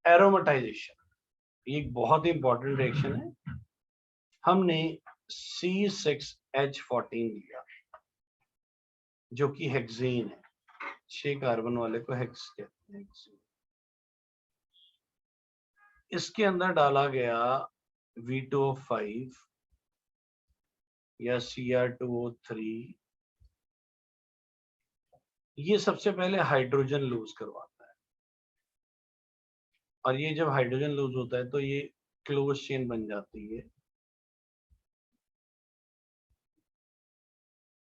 Aromatisation, ये एक बहुत ही इंपॉर्टेंट रिएक्शन है। हमने C6H14 लिया जो कि हेक्सेन है, 6 कार्बन वाले को हेक्स कहते हैं। इसके अंदर डाला गया V2O5 या Cr2O3, ये सबसे पहले हाइड्रोजन लूज करवाता है, और ये जब हाइड्रोजन लूज होता है तो ये क्लोज चेन बन जाती है,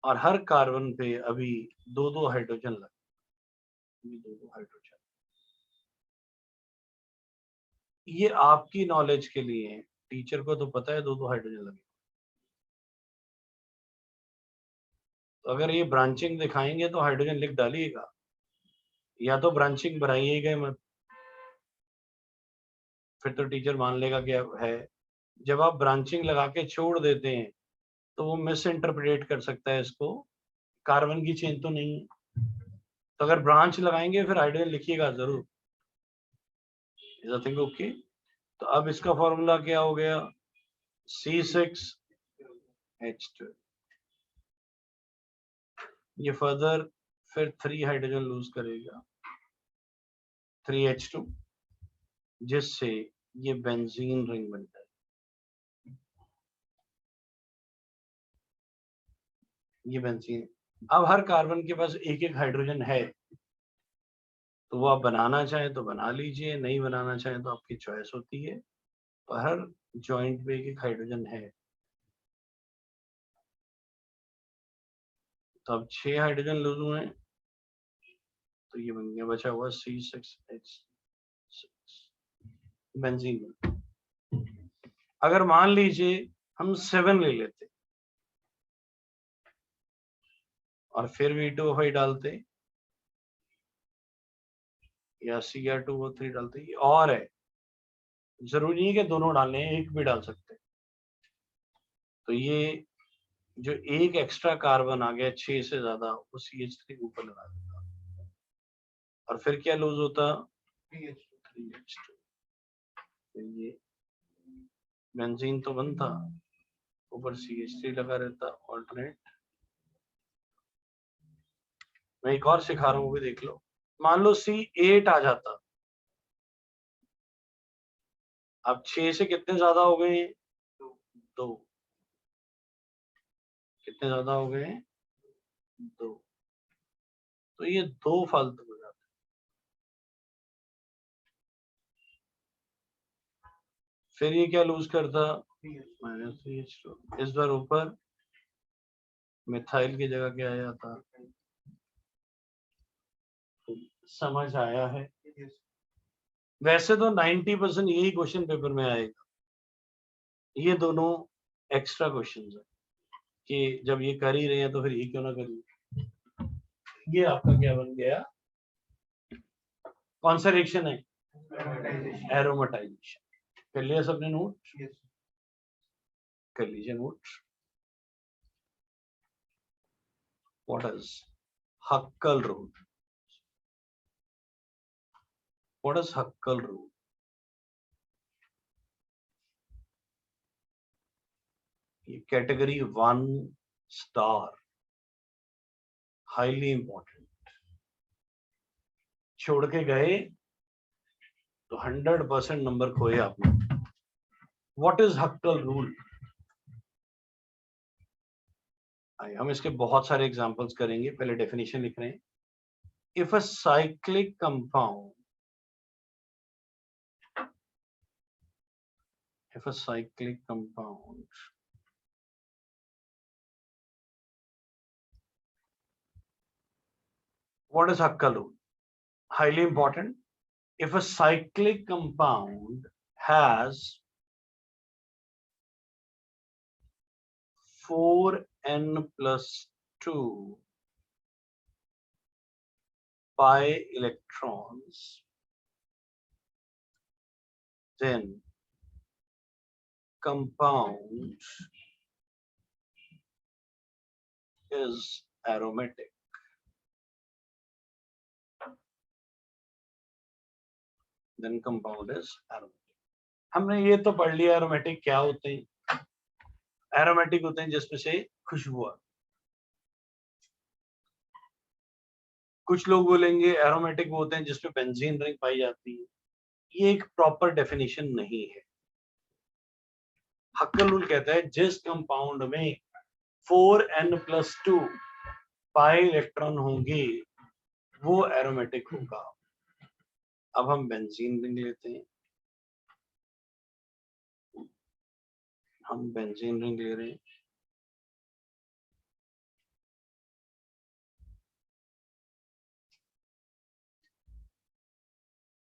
और हर कार्बन पे अभी दो दो हाइड्रोजन लगे, दो दो हाइड्रोजन। ये आपकी नॉलेज के लिए है, टीचर को तो पता है दो दो हाइड्रोजन लगे, तो अगर ये ब्रांचिंग दिखाएंगे तो हाइड्रोजन लिख डालिएगा, या तो ब्रांचिंग बनाइएगा मत, फिर तो टीचर मान लेगा कि अब है। जब आप ब्रांचिंग लगा के छोड़ देते हैं तो वो मिस इंटरप्रेट कर सकता है इसको, कार्बन की चेन तो नहीं है। तो अगर ब्रांच लगाएंगे फिर हाइड्रोजन लिखिएगा जरूर। Is I think okay. तो अब इसका फॉर्मूला क्या हो गया, C6H2। ये फर्दर फिर 3 हाइड्रोजन लूज करेगा, 3H2, जिससे ये बेंजीन रिंग बनता है। ये बेंजीन, अब हर कार्बन के पास एक एक हाइड्रोजन है, तो वो आप बनाना चाहें तो बना लीजिए, नहीं बनाना चाहें तो आपकी चॉइस होती है। तो हर जॉइंट पे एक एक हाइड्रोजन है, तो अब 6 हाइड्रोजन लूज हुए, तो ये बन गया बचा हुआ C6H6 बेंजीन। अगर मान लीजिए हम 7 ले लेते और फिर V2O5 डालते या Cr2O3 डालते, ये और है, जरूरी नहीं कि दोनों डालने, एक भी डाल सकते। तो ये जो एक एक्स्ट्रा कार्बन आ गया 6 से ज्यादा, वो CH3 के ऊपर लगा देता, और फिर क्या लूज होता, 3H2। तो ये बेंजीन तो बनता, ऊपर CH3 लगा रहता ऑल्टरनेट। मैं एक और सिखा रहा हूँ, वो भी देख लो। मान लो C8 आ जाता, अब 6 से कितने ज्यादा हो गए, 2, कितने ज्यादा हो गए, 2, तो ये 2 फालतू हो जाते। फिर ये क्या लूज करता, -CH2, इस बार ऊपर मिथाइल की जगह क्या आ जाता, समझ आया है। वैसे तो 90% यही क्वेश्चन पेपर में आएगा, ये दोनों एक्स्ट्रा क्वेश्चन है कि जब ये कर ही रहे हैं तो फिर ये क्यों ना करिए। ये आपका क्या बन गया, कौन सा रिएक्शन है, एरोमेटाइजेशन। कर लिया सबने नोट, कर लीजिए note. What is हक्कल rule, what is हक्कल rule, ये कैटेगरी 1 स्टार, हाईली इंपॉर्टेंट। छोड़ के गए तो 100% नंबर खोए आपने। व्हाट इज हक्कल रूल, हम इसके बहुत सारे एग्जांपल्स करेंगे, पहले डेफिनेशन लिख रहे हैं। If a cyclic compound, if a cyclic compound what is Hackel rule, highly important. If a cyclic compound has 4n+2 pi electrons, then compound is aromatic. Then compound is aromatic. हमने ये तो पढ़ लिया aromatic क्या होते हैं। Aromatic होते हैं जिसमें से खुशबू आती। कुछ लोग बोलेंगे एरोमेटिक वो होते हैं जिसमें बेंजीन रिंग पाई जाती है। ये एक प्रॉपर डेफिनेशन नहीं है। हक्कल रूल कहता है जिस कंपाउंड में 4n+2 पाई इलेक्ट्रॉन होंगे वो एरोमेटिक होगा। अब हम बेंजीन रिंग लेते हैं। हम बेंजीन रिंग ले रहे हैं।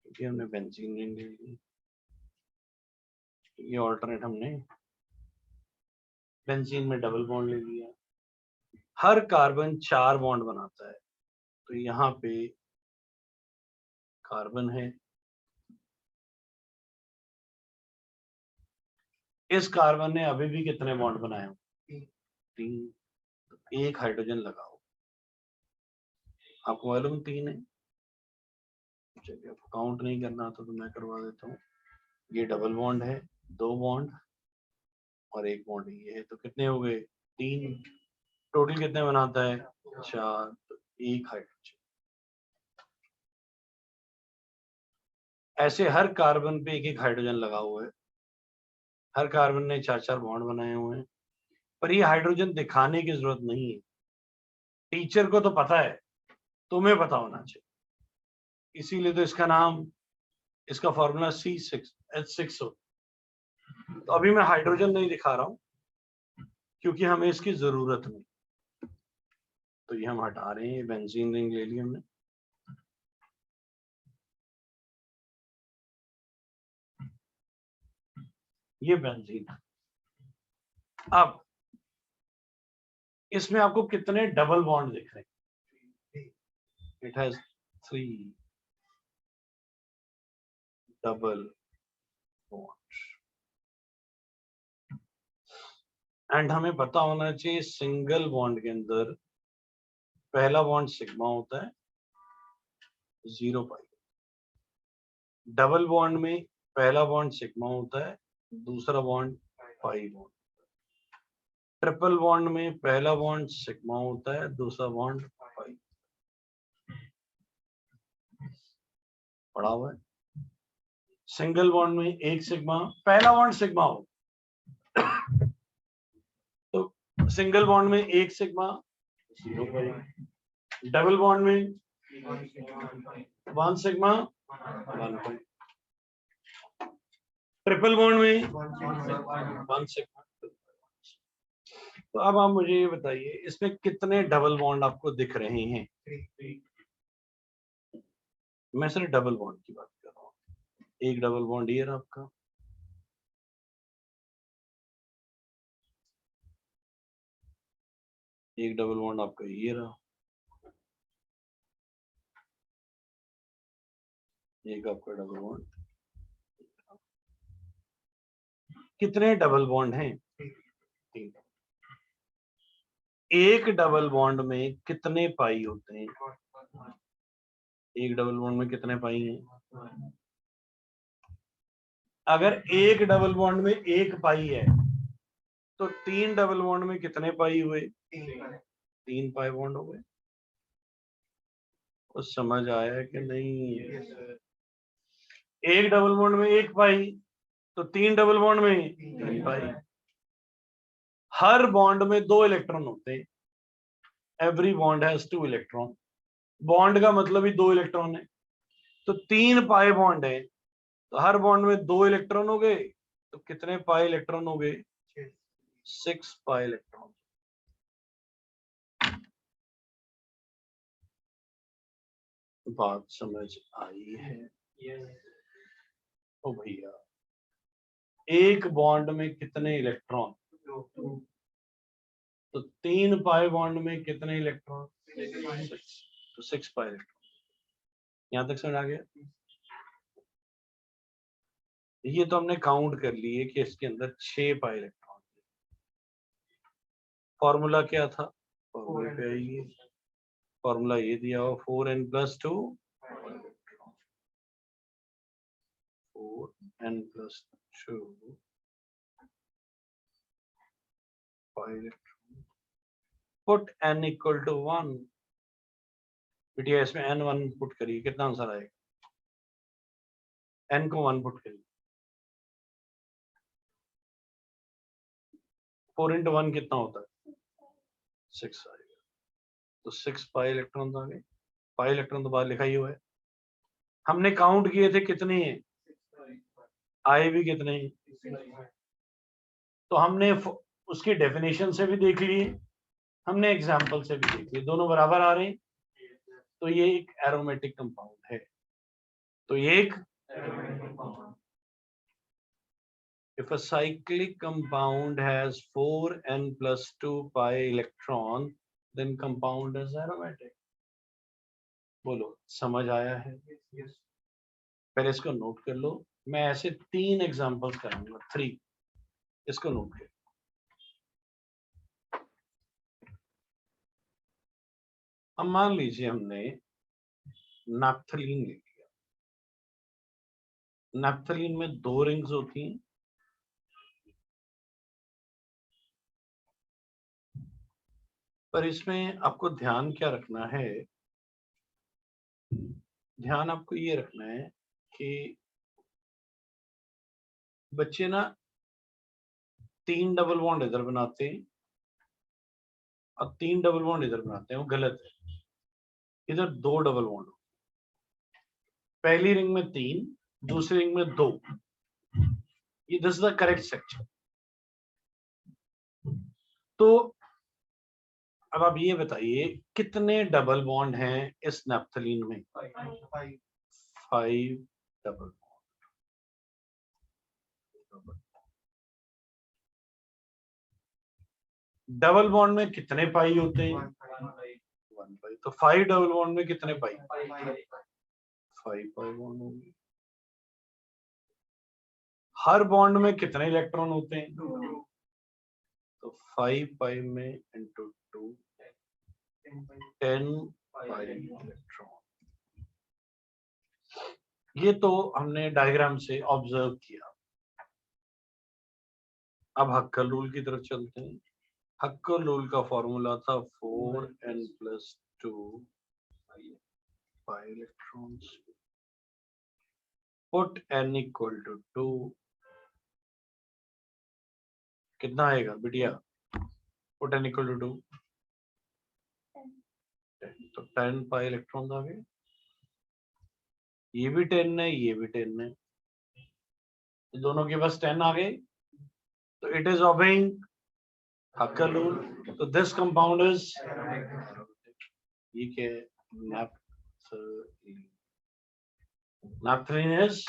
क्योंकि हमने बेंजीन रिंग ले ली। ये ऑल्टरनेट हमने बेंजीन में डबल बॉन्ड ले लिया। हर कार्बन 4 बॉन्ड बनाता है, तो यहाँ पे कार्बन है। इस कार्बन ने अभी भी कितने बॉन्ड बनाए? 3। एक हाइड्रोजन लगाओ। आपको मालूम 3 है। चलिए आपको काउंट नहीं करना था तो मैं करवा देता हूँ। ये डबल बॉन्ड है, 2 बॉन्ड और 1 बॉन्ड ये है, तो कितने हो गए? 3। टोटल कितने बनाता है? 4। तो 1 हाइड्रोजन। ऐसे हर कार्बन पे 1-1 हाइड्रोजन लगा हुआ है। हर कार्बन ने 4-4 बॉन्ड बनाए हुए हैं, पर ये हाइड्रोजन दिखाने की जरूरत नहीं है। टीचर को तो पता है, तुम्हें पता होना चाहिए। इसीलिए तो इसका नाम, इसका फॉर्मूला C6H6 हो। तो अभी मैं हाइड्रोजन नहीं दिखा रहा हूं क्योंकि हमें इसकी जरूरत नहीं। तो ये हम हटा रहे हैं। बेंजीन रिंग ले ली हमने। ये बेंजीन। अब इसमें आपको कितने डबल बॉन्ड दिख रहे हैं? It has 3 double bond. And हमें पता होना चाहिए सिंगल बॉन्ड के अंदर पहला बॉन्ड सिग्मा होता है 0 पाई। डबल बॉन्ड में पहला बॉन्ड सिग्मा होता है, दूसरा bond pi bond. Triple bond में पहला बॉन्ड सिग्मा होता है, दूसरा बॉन्ड पाई। पढ़ा हुआ है। सिंगल बॉन्ड में एक सिग्मा, पहला बॉन्ड सिग्मा हो तो सिंगल बॉन्ड में एक सिग्मा 0 पाई। डबल बॉन्ड में 1 सिग्मा 1 पाई। ट्रिपल बॉन्ड में 1 सिग्मा। तो अब आप मुझे ये बताइए इसमें कितने डबल बॉन्ड आपको दिख रहे हैं? मैं सिर्फ डबल बॉन्ड की बात कर रहा हूँ। एक डबल बॉन्ड ये रहा आपका, एक डबल बॉन्ड आपका ये रहा, एक आपका डबल बॉन्ड। कितने डबल बॉन्ड हैं? 3। एक डबल बॉन्ड में कितने पाई होते हैं? एक डबल बॉन्ड में कितने पाई हैं? अगर एक डबल बॉन्ड में 1 पाई है तो 3 डबल बॉन्ड में कितने पाई हुए? 3 पाई बॉन्ड हो गए। तो समझ आया कि नहीं? एक डबल बॉन्ड में 1 पाई तो 3 डबल बॉन्ड में 3 पाई। हर बॉन्ड में 2 इलेक्ट्रॉन होते हैं। Every bond has 2 electron. Bond का मतलब ही 2 इलेक्ट्रॉन है। तो 3 पाई बॉन्ड है तो हर बॉन्ड में 2 इलेक्ट्रॉन हो गए। तो कितने पाई इलेक्ट्रॉन हो गए? 6 पाई इलेक्ट्रॉन। बात समझ आई है? ओ भैया, एक बॉन्ड में कितने इलेक्ट्रॉन? तो 3 पाई बॉन्ड में कितने इलेक्ट्रॉन? 6। तो 6 पाई इलेक्ट्रॉन। यहां तक समझ आ गया? ये तो हमने काउंट कर लिए कि इसके अंदर 6 पाई इलेक्ट्रॉन। फॉर्मूला क्या था? फॉर्मूला पे आइए। फॉर्मूला ये दिया हो 4n+2। n plus 2 pi electron. Put n equal to 1. बेटिया इसमें n 1 पुट करिए, कितना आंसर आएगा? n को 1 पुट करिए, 4 into 1 कितना होता है? 6 आएगा। तो 6 पाई इलेक्ट्रॉन आ गए। पाई इलेक्ट्रॉन तो बाहर लिखा ही हुआ है। हमने काउंट किए थे कितने हैं, आए भी कितने हैं। तो हमने उसकी डेफिनेशन से भी देख लिए, हमने एग्जाम्पल से भी देख लिए, दोनों बराबर आ रहे हैं। तो ये एक एरोमेटिक कंपाउंड है। तो ये एक if a cyclic compound has 4n plus 2 pi electron, then compound is aromatic. बोलो समझ आया है? पहले इसको नोट कर लो। मैं ऐसे 3 एग्जांपल्स कराऊंगा, 3, इसको नोट कर। अब मान लीजिए हमने नैप्थलीन ले लिया। नैप्थलीन में 2 रिंग्स होती हैं, पर इसमें आपको ध्यान क्या रखना है? ध्यान आपको ये रखना है कि बच्चे ना 3 डबल बॉन्ड इधर बनाते हैं और 3 डबल बॉन्ड इधर बनाते हैं, वो गलत है। इधर 2 डबल बॉन्ड, पहली रिंग में 3, दूसरी रिंग में 2। ये this is the correct structure. तो अब आप ये बताइए कितने डबल बॉन्ड हैं इस नैप्थलीन में? 5 डबल बॉन्ड। डबल बॉन्ड में कितने पाई होते हैं? 1 पाई। तो 5 डबल बॉन्ड में कितने पाई? 5 पाई बॉन्ड होंगे। हर बॉन्ड में कितने इलेक्ट्रॉन होते हैं? तो 5 पाई में इंटू 2 10 पाई इलेक्ट्रॉन। ये तो हमने डायग्राम से ऑब्जर्व किया। अब हक्कल रूल की तरफ चलते हैं। हक्कल रूल का फॉर्मूला था 4n plus 2 pi electrons. Put n equal to 2. कितना आएगा बिटिया? Put n equal to 2, 10. तो 10 pi electrons आ गए। ये भी 10 है, ये भी 10 है, तो दोनों के पास 10 आ गए। तो इट इज obeying हक्कल रूल। तो दिस कंपाउंड इज, ये क्या है? नैप्थलीन। नैप्थलीन इज,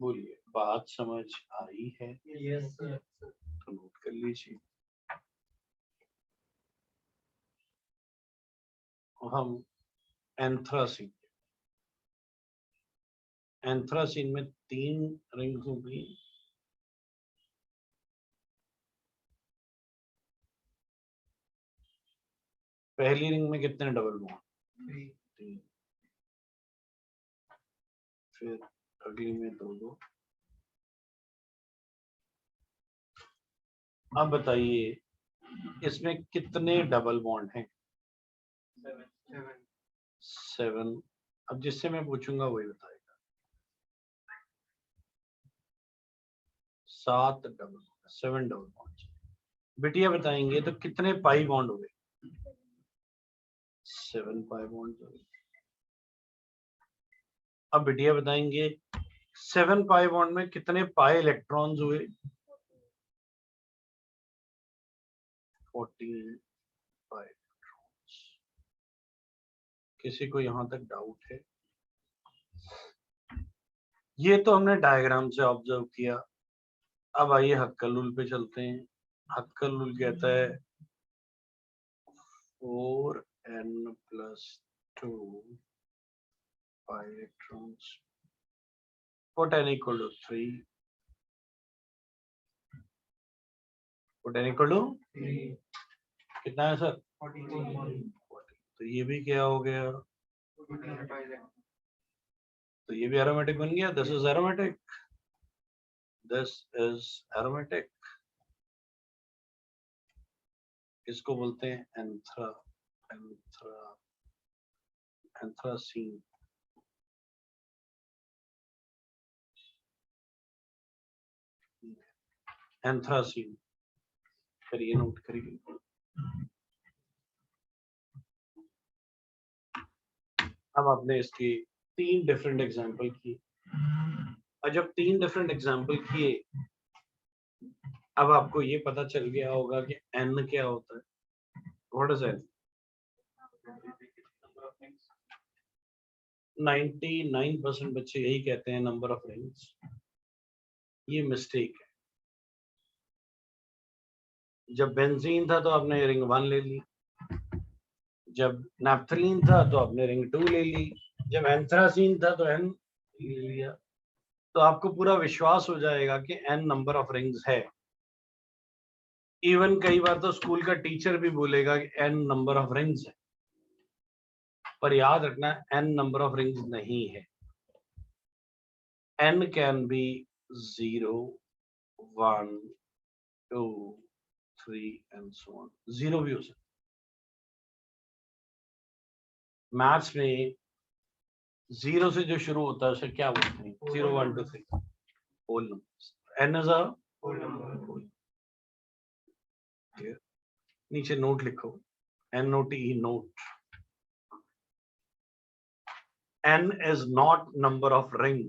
बोलिए बात समझ आई है? Yes sir. तो नोट कर लीजिए। हम एंथ्रासीन, एंथ्रासीन में 3 रिंग्स होंगी। पहली रिंग में कितने डबल बॉन्ड? 3। फिर अगली में 2-2। अब बताइए इसमें कितने डबल बॉन्ड हैं? 7। अब जिससे मैं पूछूंगा वही बताएगा। 7 डबल बॉन्ड। बिटिया बताएंगे तो कितने पाई बॉन्ड हुए? 7 पाई बॉन्ड हुए। अब बिटिया बताएंगे 7 पाई बॉन्ड में कितने पाई इलेक्ट्रॉन्स हुए? 14 पाई इलेक्ट्रॉन्स। किसी को यहां तक डाउट है? ये तो हमने डायग्राम से ऑब्जर्व किया। अब आइए हक्कल रूल पे चलते हैं। हक्कल रूल कहता है 4n plus 2 pi electrons. Put n equal to 3. Put n equal to 3. कितना है सर? 40. तो ये भी क्या हो गया? तो ये भी एरोमेटिक बन गया, this is aromatic, this is aromatic. इसको बोलते हैं एंथ्रा एंथ्रा एंथ्रासीन। एंथ्रासीन करिए, नोट करिए। अब आपने इसके 3 डिफरेंट एग्जांपल किए, और जब 3 डिफरेंट एग्जांपल किए, अब आपको ये पता चल गया होगा कि n क्या होता है। What is n? 99% बच्चे यही कहते हैं नंबर ऑफ रिंग्स। ये मिस्टेक है। जब बेंजीन था तो आपने रिंग 1 ले ली, जब नैप्थलीन था तो आपने रिंग 2 ले ली, जब एंथ्रासीन था तो n ले लिया। तो आपको पूरा विश्वास हो जाएगा कि n नंबर ऑफ रिंग्स है। इवन कई बार तो स्कूल का टीचर भी बोलेगा कि n नंबर ऑफ रिंग्स है, पर याद रखना n नंबर ऑफ रिंग्स नहीं है। n can be 0, 1, 2, 3 and so on. 0 भी हो सकता। मैथ्स में 0 से जो शुरू होता है उसे क्या बोलते हैं? 0, 1, 2, 3 whole number. n is a whole number. नीचे नोट लिखो, NOTE, note. n is not number of ring.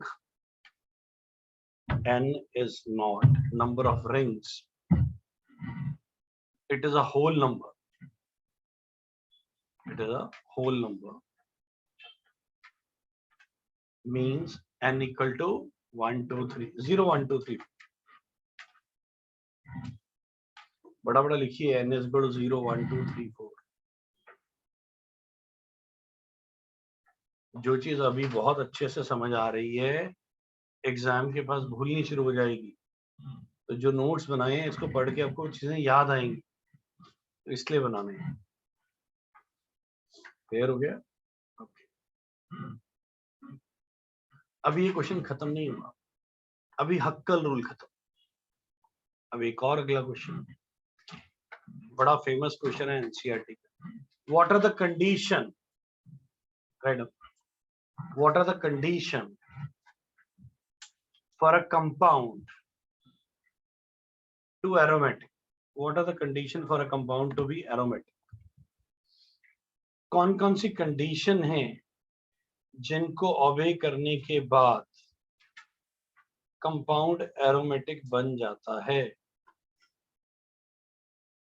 n is not number of rings. It is a whole number. It is a whole number. Means n equal to 1, 2, 3, 0, 1, 2, 3। बड़ा बड़ा लिखिए, n is equal to 0, 1, 2, 3, 4। जो चीज अभी बहुत अच्छे से समझ आ रही है, एग्जाम के पास भूलनी शुरू हो जाएगी। तो जो नोट्स बनाए हैं इसको पढ़ के आपको चीजें याद आएंगी, तो इसलिए बनाने हैं। क्लियर हो गया? अभी ये क्वेश्चन खत्म नहीं हुआ, अभी हक्कल रूल खत्म। अब एक और अगला क्वेश्चन, बड़ा फेमस क्वेश्चन है एनसीईआरटी का। What are the condition, what are the condition for a compound to aromatic? What are the condition for a compound to be aromatic? कौन कौन सी कंडीशन है जिनको ओबे करने के बाद कंपाउंड एरोमेटिक बन जाता है?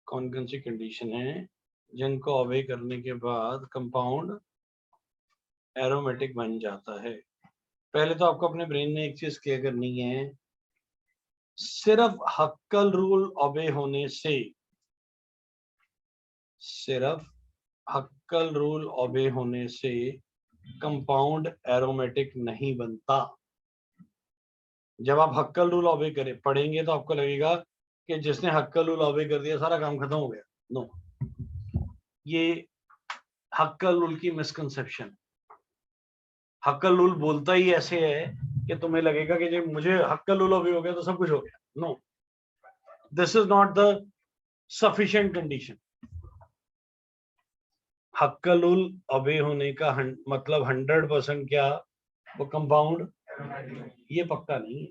कौन कौन सी कंडीशन है जिनको ओबे करने के बाद कंपाउंड एरोमेटिक बन जाता है? पहले तो आपको अपने ब्रेन में एक चीज क्लियर करनी है, सिर्फ हक्कल रूल ओबे होने से, सिर्फ हक्कल रूल ओबे होने से कंपाउंड एरोमेटिक नहीं बनता। जब आप हक्कल रूल ओबे करें पढ़ेंगे तो आपको लगेगा कि जिसने हक्कल रूल ओबे कर दिया सारा काम खत्म हो गया। नो, ये हक्कल रूल की मिसकंसेप्शन। हक्कल रूल बोलता ही ऐसे है कि तुम्हें लगेगा कि जब मुझे हक्कल रूल ओबे हो गया तो सब कुछ हो गया। No, this is not the sufficient condition. Huckel rule obey होने का मतलब 100% क्या? वो कंपाउंड, ये पक्का नहीं है।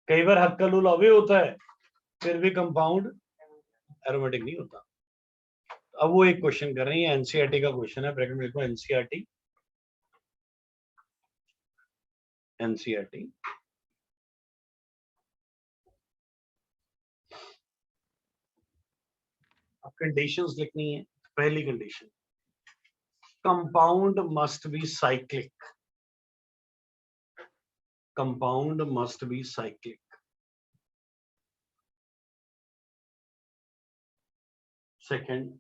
कई बार हक्कल रूल ओबे होता है फिर भी कंपाउंड एरोमेटिक नहीं होता। अब वो एक क्वेश्चन कर रहे हैं, एनसीईआरटी का क्वेश्चन है, ब्रैकेट में लिखो एनसीईआरटी, एनसीईआरटी। अब कंडीशंस लिखनी है। पहली condition, compound must be cyclic. Compound must be cyclic. Second,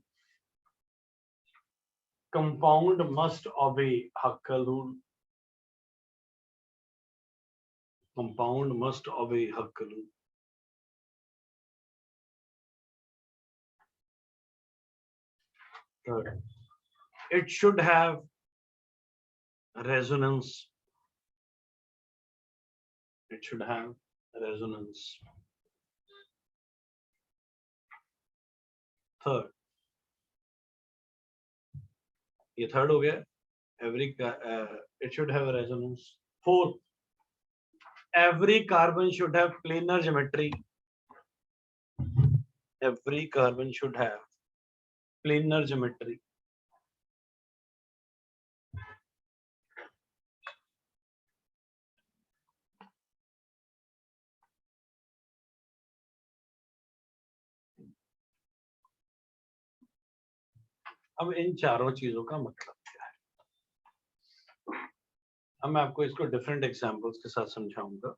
compound must ओबे हक्कल रूल। कंपाउंड मस्ट ओबे हक्कल rule. Third, it should have resonance it should have resonance. Third, ये third हो गया. It should have a resonance. Fourth, every carbon should have planar geometry. Every carbon should have planar geometry. अब इन चारों चीजों का मतलब क्या है? अब मैं आपको इसको डिफरेंट एग्जांपल्स के साथ समझाऊंगा.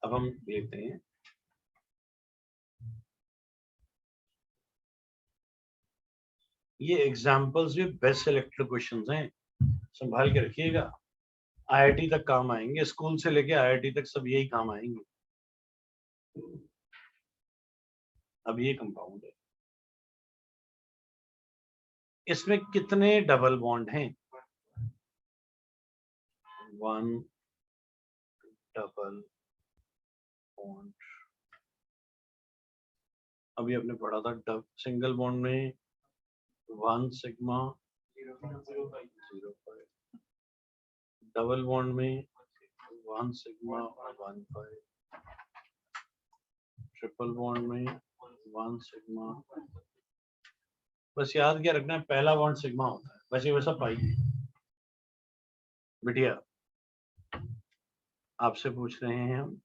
अब हम देखते हैं. ये एग्जांपल्स भी बेस्ट सिलेक्टेड क्वेश्चंस हैं, संभाल के रखिएगा. आईआईटी तक काम आएंगे, स्कूल से लेके आईआईटी तक सब यही काम आएंगे. अब ये कंपाउंड है, इसमें कितने डबल बॉन्ड हैं? 1 डबल बॉन्ड. अभी आपने पढ़ा था सिंगल बॉन्ड में 1 सिग्मा 0.05, डबल बॉन्ड में 1 सिग्मा 1.5, ट्रिपल बॉन्ड में 1 सिग्मा. बस याद क्या रखना है, पहला बॉन्ड सिग्मा होता है, वैसे वैसा पाई. बिटिया आपसे पूछ रहे हैं हम,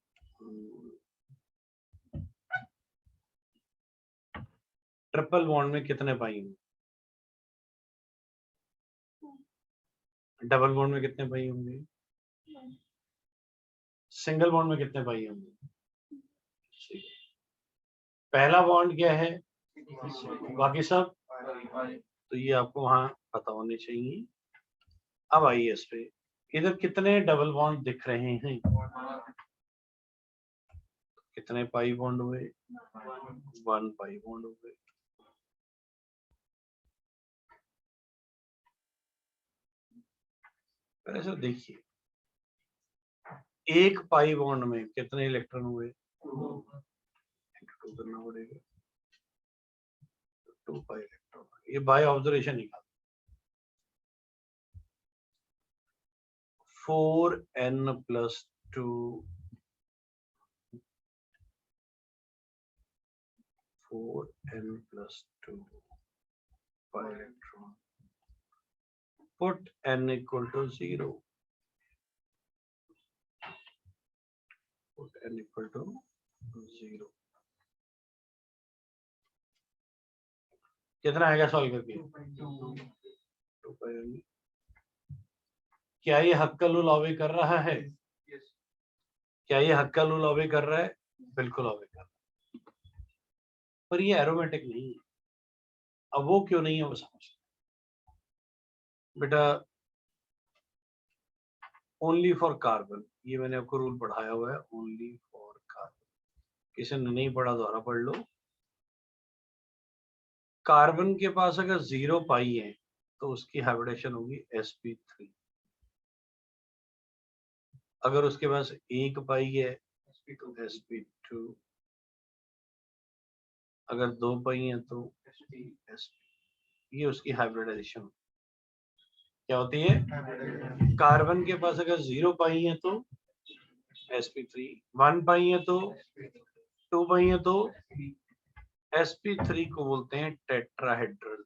ट्रिपल बॉन्ड में कितने पाई होंगे? डबल बॉन्ड में कितने पाई होंगे? सिंगल बॉन्ड में कितने पाई होंगे? पहला बॉन्ड क्या है? बाकी सब. तो ये आपको वहां पता होने चाहिए. अब आइए इस पे, इधर कितने डबल बॉन्ड दिख रहे हैं? कितने पाई बॉन्ड हुए? 1 पाई बॉन्ड हुए. ऐसा देखिए, एक पाई बॉन्ड में कितने इलेक्ट्रॉन हुए? 2 करना पड़ेगा. 2 पाई इलेक्ट्रॉन. ये बाय ऑब्जर्वेशन निकाल. 4n+2 pi electron. Put n equal to 0. Put n equal to 0. कितना आएगा सॉल्व करके? 2 पाई. क्या ये हक्का लूल ऑबे कर रहा है? क्या ये हक्का लूल ऑबे कर रहा है? बिल्कुल ऑबे कर रहा है, पर ये एरोमेटिक नहीं है. अब वो क्यों नहीं है वो समझ बेटा. ओनली फॉर कार्बन, ये मैंने आपको रूल पढ़ाया हुआ है. ओनली फॉर कार्बन, किसी ने नहीं पढ़ा दोबारा पढ़ लो. कार्बन के पास अगर 0 पाई है तो उसकी हाइब्रिडेशन होगी sp3. अगर उसके पास 1 पाई है तो sp2. अगर 2 पाई है तो sp. ये उसकी हाइब्रिडाइजेशन क्या होती है? कार्बन के पास अगर 0 पाई है तो sp3, 1 पाई है तो 2 पाई है तो sp3 को बोलते हैं टेट्राहेड्रल.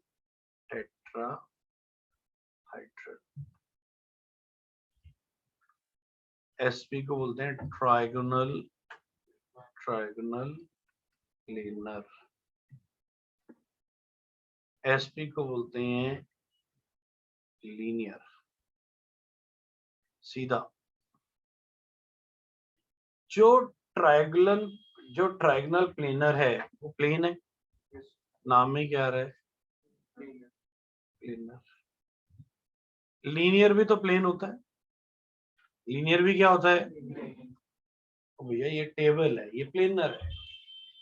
sp को बोलते हैं ट्राइगोनल प्लेनर. sp को बोलते हैं लीनियर, सीधा. जो ट्राइगोनल प्लेनर है वो प्लेन है, नाम में क्या आ रहा है? प्लेनर. लीनियर भी तो प्लेन होता है. लीनियर भी क्या होता है? भैया ये टेबल है, ये प्लेनर है,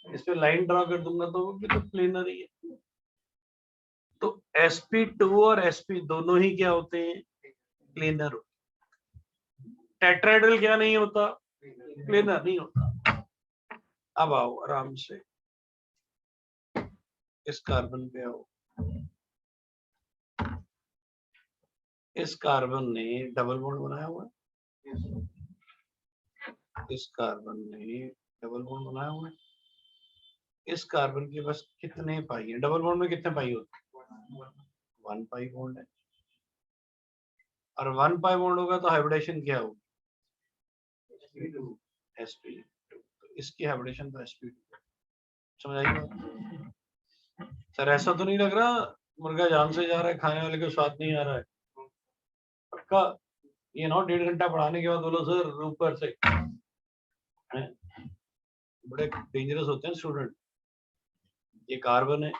इस पे लाइन ड्रॉ कर दूंगा तो वो भी तो प्लेनर ही है. तो sp2 और sp दोनों ही क्या होते हैं? प्लेनर। टेट्राहेड्रल क्या नहीं होता? प्लेनर नहीं होता। अब आओ आराम से इस कार्बन पे आओ। इस कार्बन ने डबल बॉन्ड बनाया हुआ है, इस कार्बन ने डबल बॉन्ड बनाया हुआ है। इस कार्बन के पास कितने पाई है? डबल बॉन्ड में कितने पाई होते हैं? 1 पाई बॉन्ड है। और 1 पाई बॉन्ड होगा तो हाइब्रिडेशन क्या होगी? sp2। तो इसकी हाइब्रिडेशन तो sp2। समझ आई बात? सर ऐसा तो नहीं लग रहा मुर्गा जान से जा रहा है, खाने वाले को स्वाद नहीं आ रहा है? पक्का? ये 1.5 घंटा पढ़ाने के बाद बोलो सर ऊपर से है? बड़े डेंजरस होते हैं स्टूडेंट। ये कार्बन है,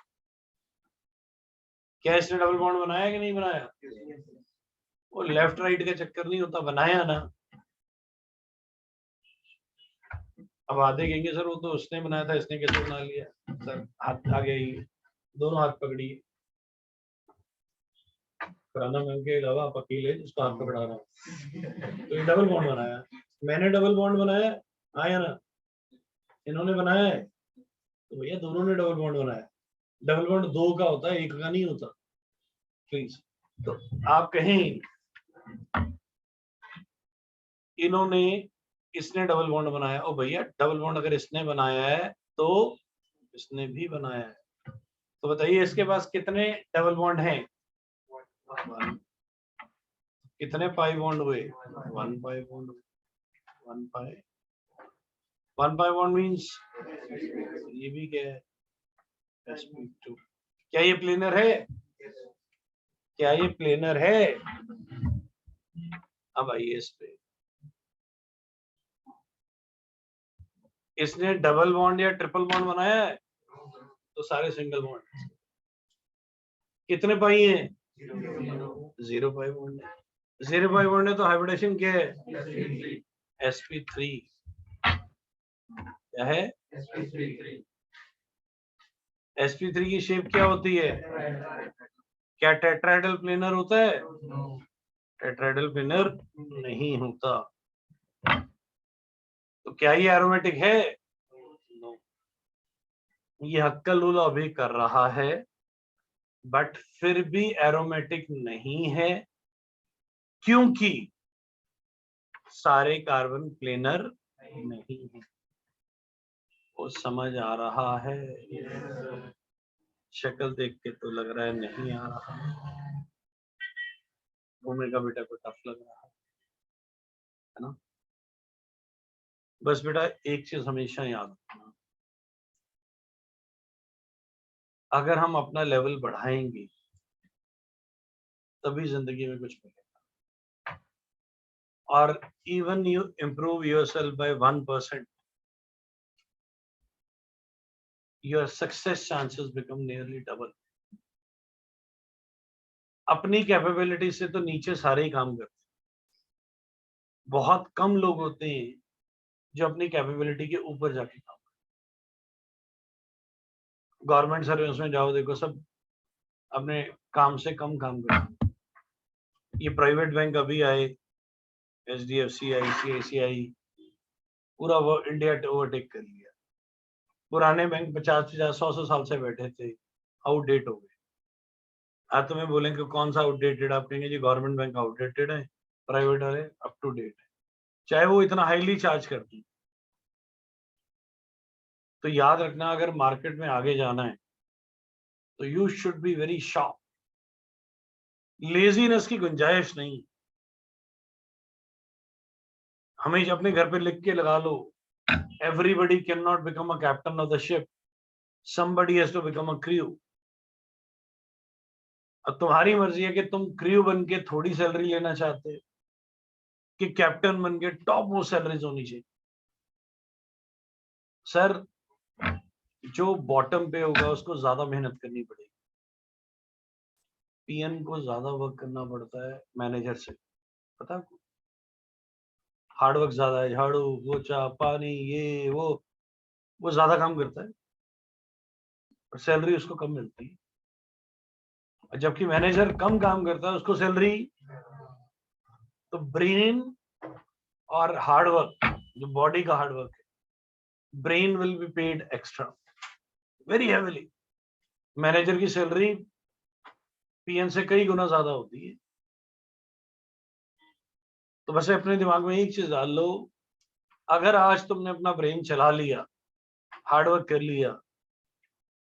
क्या इसने डबल बॉन्ड बनाया कि नहीं बनाया? वो लेफ्ट राइट का चक्कर नहीं होता, बनाया ना। अब आधे कहेंगे सर वो तो उसने बनाया था, इसने कैसे बना लिया? सर हाथ आ गया, ही दोनों हाथ पकड़िए। पुराना मैम के अलावा आप अकेले जिसको हाथ पकड़ा रहा हूँ। तो ये डबल बॉन्ड बनाया, मैंने डबल बॉन्ड बनाया, आया ना? इन्होंने बनाया है तो भैया दोनों ने डबल बॉन्ड बनाया। डबल बॉन्ड 2 का होता है, 1 का नहीं होता प्लीज। तो आप कहें इन्होंने, इसने डबल बॉन्ड बनाया, ओ भैया डबल बॉन्ड अगर इसने बनाया है तो इसने भी बनाया है। तो बताइए इसके पास कितने डबल बॉन्ड हैं? 1। कितने पाई बॉन्ड हुए? 1 पाई बॉन्ड। 1 पाई 1 पाई बॉन्ड मींस ये भी क्या है? sp2। क्या ये प्लेनर है? क्या ये प्लेनर है? अब आइए इस पे, इसने डबल बॉन्ड या ट्रिपल बॉन्ड बनाया है? तो सारे सिंगल बॉन्ड। कितने पाई हैं? 0 पाई बॉन्ड है। 0 पाई बॉन्ड है तो हाइब्रिडेशन क्या है? sp3। क्या है? sp3 की शेप क्या होती है? क्या टेट्राहेड्रल प्लेनर होता है? टेट्राहेड्रल प्लेनर नहीं होता। तो क्या ये एरोमेटिक है? नो। ये हक्का लूला अभी कर रहा है बट फिर भी एरोमेटिक नहीं है, क्योंकि सारे कार्बन प्लेनर नहीं है। वो समझ आ रहा है? शक्ल देख के तो लग रहा है नहीं आ रहा। ओमेगा बेटा को टफ लग रहा है ना? बस बेटा एक चीज हमेशा याद रखना, अगर हम अपना लेवल बढ़ाएंगे तभी जिंदगी में कुछ मिलेगा। और even you improve yourself by 1%, your success chances become nearly double. अपनी कैपेबिलिटी से तो नीचे सारे ही काम करते हैं, बहुत कम लोग होते हैं जो अपनी कैपेबिलिटी के ऊपर जाके काम करते। गवर्नमेंट सर्विस में जाओ, देखो सब अपने काम से कम काम करते हैं। ये प्राइवेट बैंक अभी आए, HDFC, ICICI, पूरा वो इंडिया ओवरटेक कर लिया। पुराने बैंक 50-50, 100 साल से बैठे थे, आउटडेट हो गए। आप तुम्हें बोलेंगे कौन सा आउटडेटेड? आप कहेंगे जी गवर्नमेंट बैंक आउटडेटेड है, प्राइवेट वाले अप टू डेट है, चाहे वो इतना हाईली चार्ज करती। तो याद रखना, अगर मार्केट में आगे जाना है तो you should be very sharp. Laziness की गुंजाइश नहीं। हमें अपने घर पे लिख के लगा लो, everybody can not become a captain of the ship, somebody has to become a crew. अब तुम्हारी मर्जी है कि तुम क्रू बन के थोड़ी सैलरी लेना चाहते हो कि कैप्टन बन के टॉप मोस्ट सैलरीज होनी चाहिए। सर जो बॉटम पे होगा उसको ज्यादा मेहनत करनी पड़ेगी। पीएन को ज्यादा वर्क करना पड़ता है मैनेजर से, पता है? हार्ड वर्क ज्यादा है, झाड़ू पोछा पानी ये वो ज्यादा काम करता है और सैलरी उसको कम मिलती है। जबकि मैनेजर कम काम करता है, उसको सैलरी। तो ब्रेन और हार्डवर्क, जो बॉडी का हार्डवर्क है, brain will be paid extra very heavily. Manager की सैलरी पीएन से कई गुना ज्यादा होती है। तो बस अपने दिमाग में एक चीज डाल लो, अगर आज तुमने अपना ब्रेन चला लिया, हार्डवर्क कर लिया,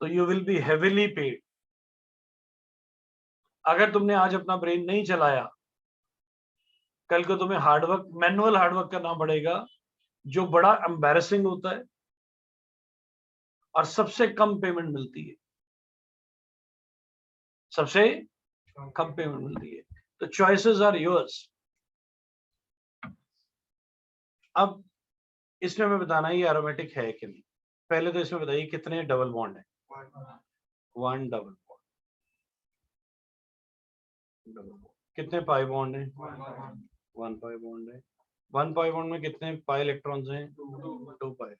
तो you will be heavily paid. अगर तुमने आज अपना ब्रेन नहीं चलाया, कल को तुम्हें हार्डवर्क, मैनुअल हार्डवर्क करना पड़ेगा, जो बड़ा एम्बैरेसिंग होता है और सबसे कम पेमेंट मिलती है, सबसे कम पेमेंट मिलती है। तो चॉइसेस आर योर्स। अब इसमें मैं बताना ये एरोमेटिक है कि नहीं। पहले तो इसमें बताइए कितने डबल बॉन्ड है। 1 डबल बॉन्ड। कितने पाई बॉन्ड है? 1 पाई बॉन्ड है। 1 पाई बॉन्ड में कितने पाई इलेक्ट्रॉन्स हैं? 2 पाई।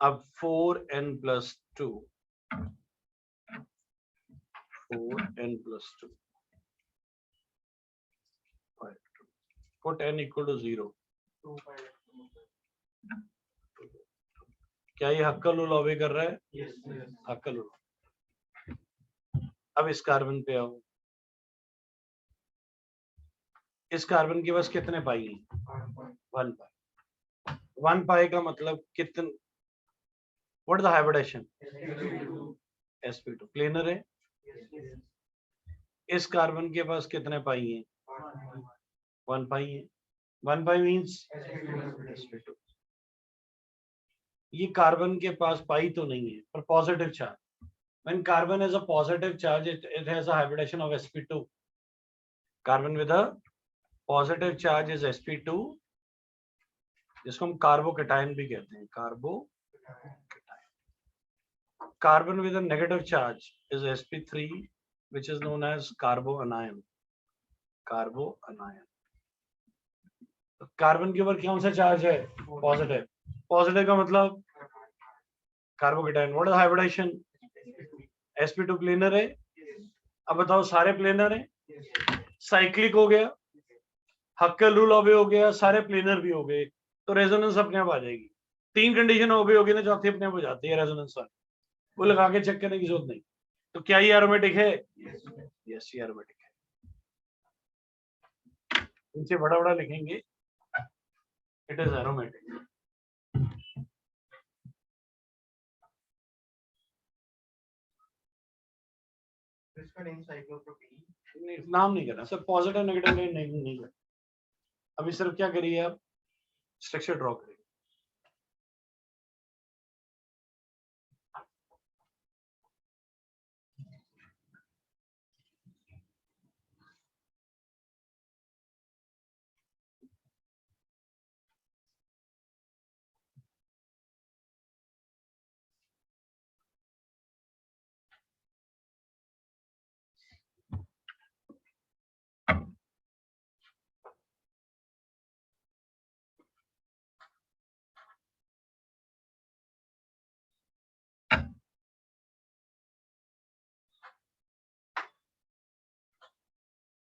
अब 4n+2, 4n+2, put n equal to 0। क्या ये हक्कल लॉबी कर रहा है? हक्कल। अब इस कार्बन पे आओ, इस कार्बन के पास कितने पाई हैं? 1 पाई। 1 पाई का मतलब कितने, what is the hybridisation? sp2 planar है। इस कार्बन के पास कितने पाई हैं? 1 पाई है। 1 पाई मींस sp2। ये कार्बन के पास पाई तो नहीं है, पर positive charge. When carbon has a positive charge, it has a hybridation of sp2. Carbon with a positive charge is sp2, जिसको हम कार्बोकेटाइन भी कहते हैं, carbocation. Carbon with a negative charge is sp3, which is known as carbanion, carbanion. Carbon के ऊपर कौन सा charge है? पॉजिटिव। पॉजिटिव का मतलब carbocation. What is hybridisation? sp2 planar है। अब बताओ सारे प्लेनर है, साइक्लिक हो गया, हक्कल रूल ओबे हो गया, सारे प्लेनर भी हो गए, तो रेजोनेंस अपने आप आ जाएगी। 3 कंडीशन ओबे होगी ना, चौथी अपने आप हो जाती है रेजोनेंस वाली, वो लगा के चेक करने की जरूरत नहीं। तो क्या ये एरोमेटिक है? यस, ये एरोमेटिक है। नीचे बड़ा बड़ा लिखेंगे, इट इज एरोमेटिक। नाम नहीं करना सर, पॉजिटिव नेगेटिव नहीं करना। अभी सिर्फ क्या करिए आप, स्ट्रक्चर ड्रॉ करिए।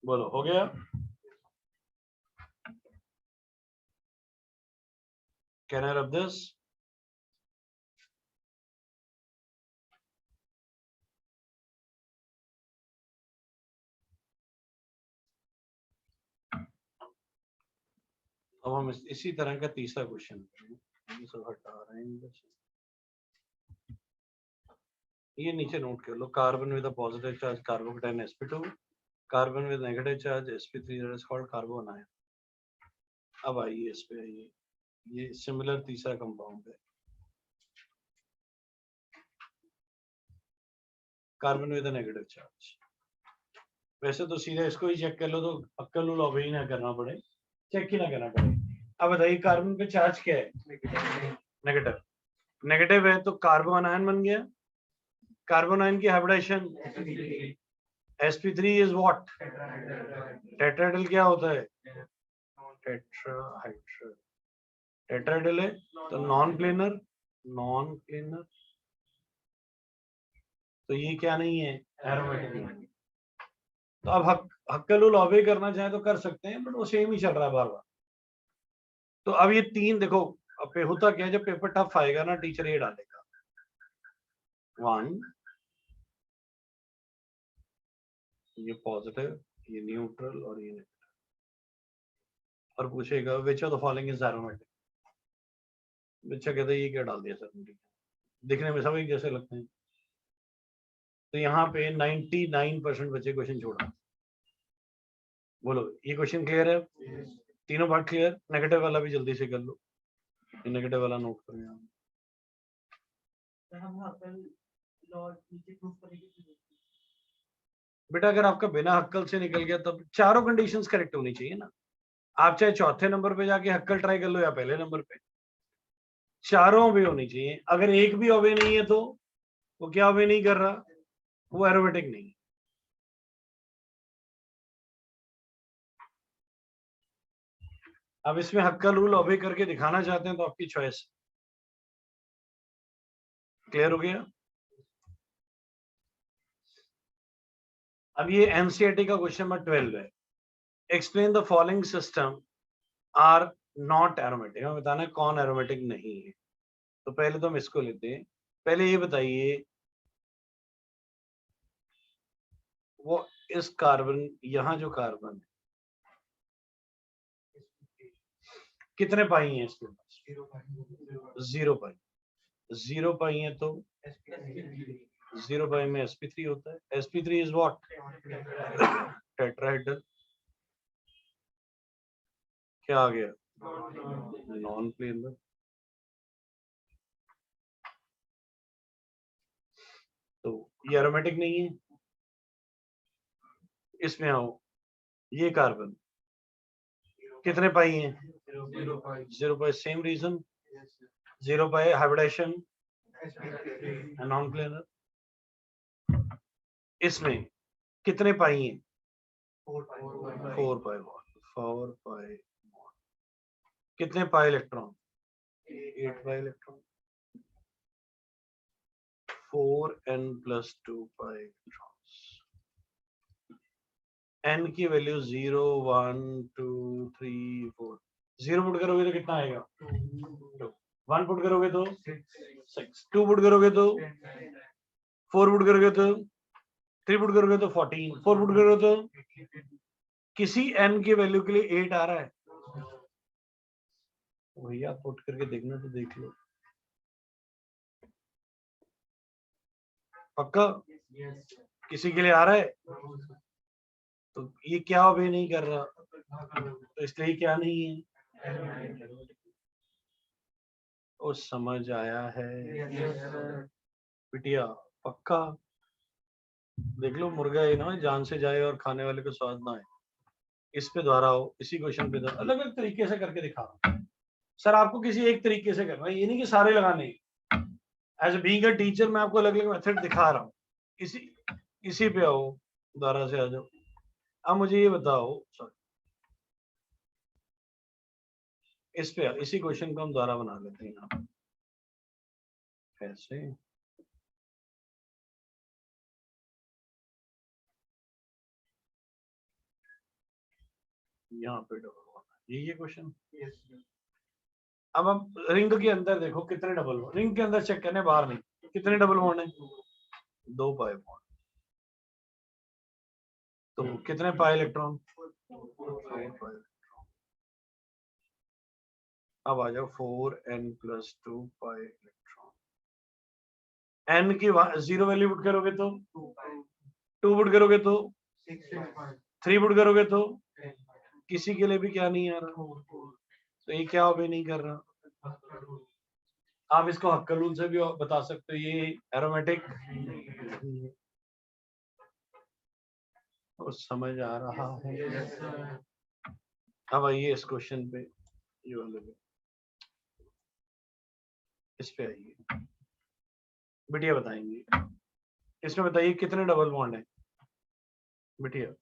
बोलो, हो गया? Can I rub this? अब हम इसी तरह का तीसरा क्वेश्चन हटा रहे हैं। ये नीचे नोट कर लो, carbon with a positive charge carbocation sp2, carbon with negative charge sp3, that is called carbanion. अब आइए इस पे, ये सिमिलर तीसरा कंपाउंड है, carbon with a negative charge. वैसे तो सीधा इसको ही चेक कर लो, तो अक्कल लॉबी ही ना करना पड़े, चेक ही ना करना पड़े। अब बताइए कार्बन पे चार्ज क्या है? नेगेटिव। नेगेटिव है तो कार्बोअनायन बन गया। कार्बोनाइन की hybridisation sp3 is what? Tetrahedral. क्या होता है? टेट्राहाइड्रल। टेट्राहेड्रल है तो नॉन प्लेनर, नॉन प्लेनर। तो ये क्या नहीं है, एरोमेटिक नहीं। तो अब हक्कल रूल ऑबे करना चाहे तो कर सकते हैं, बट वो सेम ही चल रहा है बार बार। तो अब ये तीन देखो, अब पे होता क्या है, जब पेपर टफ आएगा ना, टीचर ये डालेगा 1, ये पॉजिटिव, ये न्यूट्रल और ये नेगेटिव, और पूछेगा which of the following is aromatic. बच्चा कहता है ये क्या डाल दिया सर, दिखने में सब एक जैसे लगते हैं। तो यहाँ पे 99% बच्चे क्वेश्चन छोड़ा। बोलो ये क्वेश्चन क्लियर है? तीनों पार्ट क्लियर? नेगेटिव वाला भी जल्दी से कर लो, नेगेटिव वाला नोट करो यहाँ। बेटा अगर आपका बिना हक्कल से निकल गया तब चारों कंडीशंस करेक्ट होनी चाहिए ना। आप चाहे चौथे नंबर पे जाके हक्कल ट्राई कर लो या पहले नंबर पे, चारों भी होनी चाहिए। अगर एक भी ऑबे नहीं है तो वो क्या ऑबे नहीं कर रहा, वो एरोमेटिक नहीं। अब इसमें हक्कल रूल ऑबे करके दिखाना चाहते हैं तो आपकी चॉइस। क्लियर हो गया? अब ये एनसीईआरटी का क्वेश्चन नंबर 12 है। Explain the following system are not aromatic. हमें बताना है कौन एरोमेटिक नहीं है। तो पहले तो हम इसको लेते हैं। पहले ये बताइए, वो इस कार्बन, यहाँ जो कार्बन है कितने पाई हैं इसके पास? 0 पाई। 0 पाई है तो 0 पाई में sp3 होता है। sp3 is what? टेट्राहेड्रल। क्या आ गया? Non planar. तो ये एरोमेटिक नहीं है। इसमें आओ, ये कार्बन कितने पाई हैं? 0 पाई। सेम रीजन, 0 पाई हाइब्रिडेशन, नॉन प्लेनर। इसमें कितने पाई हैं? 4 पाई। 4 पाई। कितने pi electron? 8 pi electron. 4n + 2 pi electrons. n की वैल्यू 0 1 2 3 4। 0 पुट करोगे तो कितना आएगा? 2। 1 पुट करोगे तो 6। 2 पुट करोगे तो 4 पुट करोगे तो 3 पुट करोगे तो 14। 4 पुट करोगे तो किसी n की वैल्यू के लिए 8 आ रहा है। भैया पुट करके देखना तो देख लो, पक्का किसी के लिए आ रहा है। तो ये क्या ऑबे नहीं कर रहा, तो इसलिए क्या नहीं है। ओ समझ आया है बिटिया? पक्का देख लो, मुर्गा ये ना जान से जाए और खाने वाले को स्वाद ना आए। इस पे दोहराओ, इसी क्वेश्चन पे अलग अलग तरीके से करके दिखा रहा हूं सर। आपको किसी एक तरीके से करना है, ये नहीं कि सारे लगाने। एज बीइंग अ टीचर मैं आपको अलग अलग मेथड दिखा रहा हूँ। इसी पे आओ, दोबारा से आ जाओ। अब मुझे ये बताओ, सॉरी इस पे इसी क्वेश्चन को हम दोबारा बना लेते हैं यहाँ ऐसे। यहाँ पे डबल बॉन्ड, ये क्वेश्चन। अब हम रिंग के अंदर देखो कितने डबल बॉन्ड, रिंग के अंदर चेक करने, बाहर नहीं। कितने डबल बॉन्ड है? 2 पाई बॉन्ड। तो कितने पाई इलेक्ट्रॉन? 4 पाई। अब आ जाओ 4n + 2 पाई इलेक्ट्रॉन। n की 0 वैल्यू पुट करोगे तो 2 पुट करोगे तो 3 पुट करोगे तो किसी के लिए भी क्या नहीं आ रहा। तो ये क्या ऑबे नहीं कर रहा। आप इसको हक्कल रूल से भी बता सकते हो, ये एरोमेटिक। तो समझ आ रहा है। अब आइए इस क्वेश्चन पे, ये वाले पे, इस पे आइए। बिटिया बताएंगे इसमें, बताइए कितने डबल बॉन्ड है बिटिया?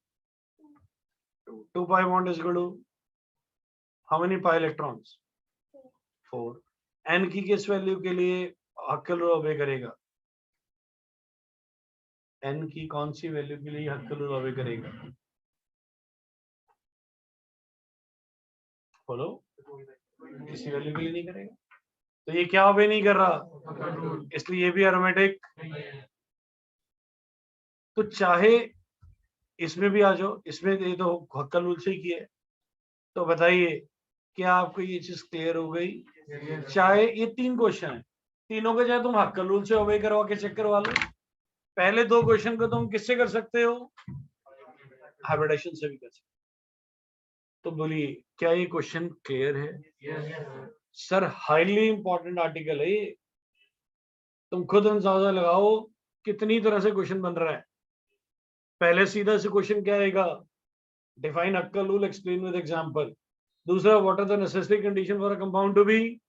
2 pi bond is equal to how many pi electrons? 4। n की किस वैल्यू के लिए हक्कल रूल ओबे करेगा? n की कौन सी वैल्यू के लिए हक्कल ओबे करेगा? बोलो, किसी वैल्यू के लिए नहीं करेगा, तो ये क्या ओबे नहीं कर रहा, इसलिए ये भी एरोमेटिक। तो चाहे इसमें भी आ जाओ, इसमें ये तो हक्कल रूल से ही किया है। तो बताइए क्या आपको ये चीज क्लियर हो गई? चाहे ये 3 क्वेश्चन है, तीनों के चाहे तुम हक्कल रूल से ओबे करवा के चेक करवा लो, पहले 2 क्वेश्चन को तुम किससे कर सकते हो? हाइब्रिडेशन से भी कर सकते। तो बोलिए क्या ये क्वेश्चन क्लियर है? सर हाईली इंपॉर्टेंट आर्टिकल है ये, तुम खुद अंदाजा लगाओ कितनी तरह से क्वेश्चन बन रहा है। पहले सीधा से क्वेश्चन क्या आएगा, define Huckel rule, explain with example. दूसरा, what are the necessary condition for a compound to be.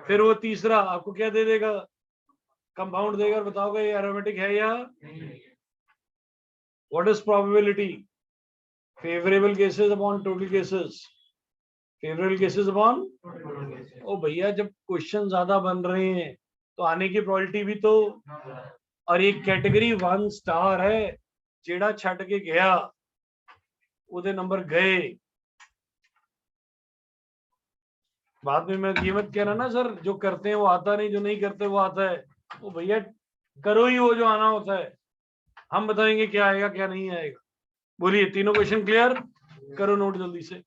फिर वो तीसरा आपको क्या दे देगा, कंपाउंड देगा और बताओगे ये एरोमेटिक है या what is probability, favourable cases upon total cases, favourable cases upon. ओ भैया जब क्वेश्चन ज्यादा बन रहे हैं तो आने की प्रोबेबिलिटी भी तो, और एक कैटेगरी 1 स्टार है, जेड़ा छट के गया उदे नंबर गए। बाद में मैं ये मत कहना ना सर जो करते हैं वो आता नहीं, जो नहीं करते वो आता है। वो भैया करो ही वो जो आना होता है, हम बताएंगे क्या आएगा क्या नहीं आएगा। बोलिए तीनों क्वेश्चन क्लियर करो, नोट जल्दी से।